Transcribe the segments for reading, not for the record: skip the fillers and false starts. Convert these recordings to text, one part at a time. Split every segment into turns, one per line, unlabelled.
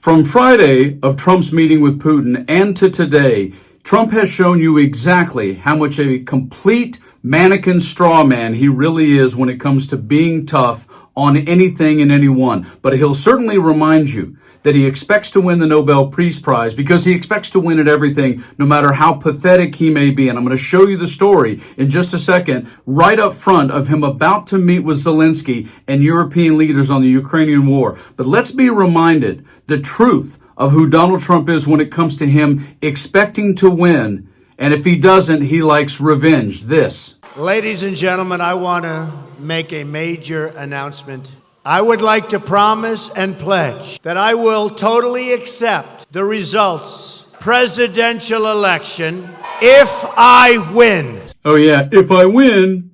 From Friday of Trump's meeting with Putin and to today, Trump has shown you exactly how much of a complete mannequin straw man he really is when it comes to being tough on anything and anyone. But he'll certainly remind you that he expects to win the Nobel Peace Prize because he expects to win at everything, no matter how pathetic he may be. And I'm going to show you the story in just a second, right up front of him about to meet with Zelensky and European leaders on the Ukrainian war. But let's be reminded the truth of who Donald Trump is when it comes to him expecting to win. And if he doesn't, he likes revenge. This.
Ladies and gentlemen, I want to make a major announcement. I would like to promise and pledge that I will totally accept the results presidential election if I win.
Oh yeah, if I win.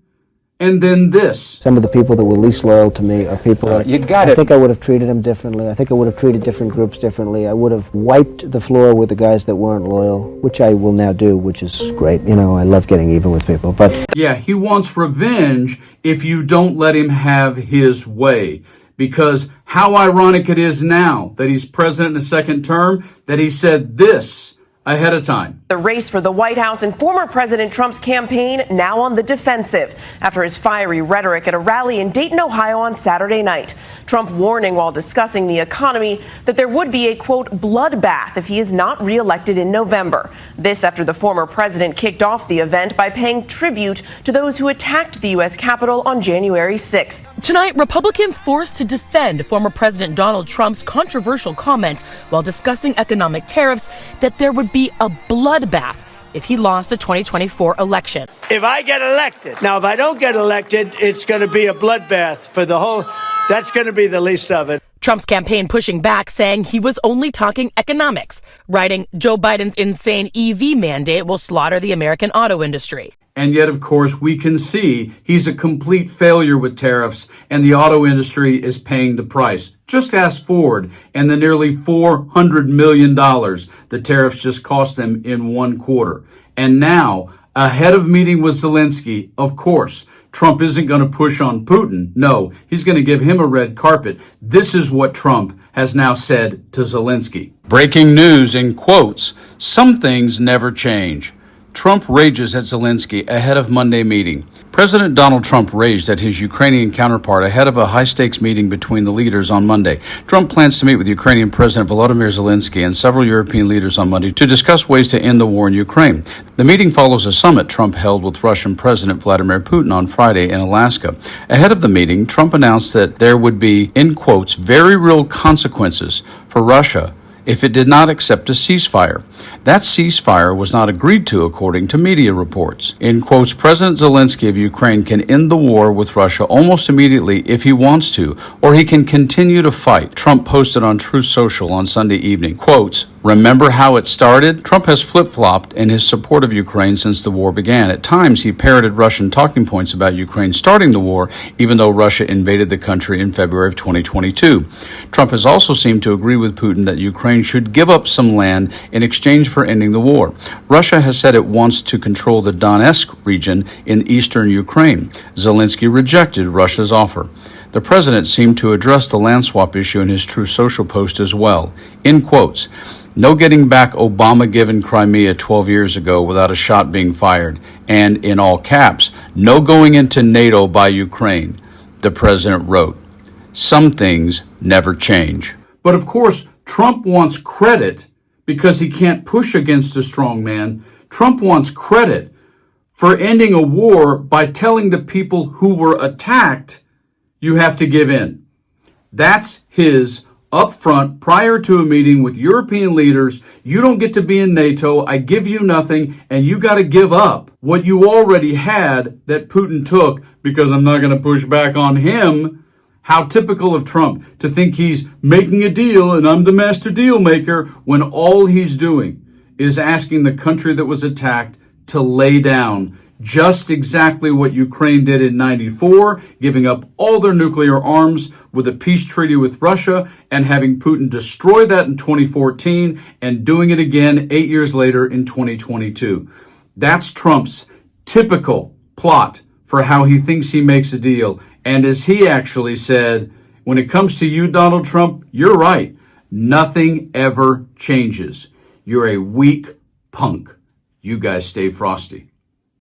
And then this.
Some of the people that were least loyal to me are people that I think I would have treated them differently. I think I would have treated different groups differently. I would have wiped the floor with the guys that weren't loyal, which I will now do, which is great. You know, I love getting even with people. But
yeah, he wants revenge if you don't let him have his way. Because how ironic it is now that he's president in a second term that he said this ahead of time.
The race for the White House and former President Trump's campaign now on the defensive after his fiery rhetoric at a rally in Dayton, Ohio on Saturday night. Trump warning while discussing the economy that there would be a, quote, bloodbath if he is not reelected in November. This after the former president kicked off the event by paying tribute to those who attacked the U.S. Capitol on January 6th.
Tonight, Republicans forced to defend former President Donald Trump's controversial comment while discussing economic tariffs that there would be a bloodbath if he lost the 2024 election.
If I get elected, now if I don't get elected, it's going to be a bloodbath for the whole, that's going to be the least of it.
Trump's campaign pushing back, saying he was only talking economics, writing Joe Biden's insane EV mandate will slaughter the American auto industry.
And yet, of course, we can see he's a complete failure with tariffs, and the auto industry is paying the price. Just ask Ford and the nearly $400 million the tariffs just cost them in one quarter. And now, ahead of meeting with Zelensky, of course, Trump isn't going to push on Putin. No, he's going to give him a red carpet. This is what Trump has now said to Zelensky. Breaking news in quotes, some things never change. Trump rages at Zelensky ahead of Monday meeting. President Donald Trump raged at his Ukrainian counterpart ahead of a high-stakes meeting between the leaders on Monday. Trump plans to meet with Ukrainian President Volodymyr Zelensky and several European leaders on Monday to discuss ways to end the war in Ukraine. The meeting follows a summit Trump held with Russian President Vladimir Putin on Friday in Alaska. Ahead of the meeting, Trump announced that there would be, in quotes, very real consequences for Russia if it did not accept a ceasefire. That ceasefire was not agreed to, according to media reports. In quotes, President Zelensky of Ukraine can end the war with Russia almost immediately if he wants to, or he can continue to fight, Trump posted on Truth Social on Sunday evening. Quotes, remember how it started? Trump has flip-flopped in his support of Ukraine since the war began. At times, he parroted Russian talking points about Ukraine starting the war, even though Russia invaded the country in February of 2022. Trump has also seemed to agree with Putin that Ukraine should give up some land in exchange for ending the war. Russia has said it wants to control the Donetsk region in eastern Ukraine. Zelensky rejected Russia's offer. The president seemed to address the land swap issue in his Truth Social post as well. In quotes, no getting back Obama-given Crimea 12 years ago without a shot being fired. And in all caps, no going into NATO by Ukraine. The president wrote, some things never change. But of course, Trump wants credit because he can't push against a strong man. Trump wants credit for ending a war by telling the people who were attacked, you have to give in. That's his upfront, prior to a meeting with European leaders. You don't get to be in NATO. I give you nothing, and you got to give up what you already had that Putin took because I'm not going to push back on him. How typical of Trump to think he's making a deal and I'm the master deal maker when all he's doing is asking the country that was attacked to lay down just exactly what Ukraine did in '94, giving up all their nuclear arms with a peace treaty with Russia and having Putin destroy that in 2014 and doing it again 8 years later in 2022. That's Trump's typical plot for how he thinks he makes a deal. And as he actually said, when it comes to you, Donald Trump, you're right. Nothing ever changes. You're a weak punk. You guys stay frosty.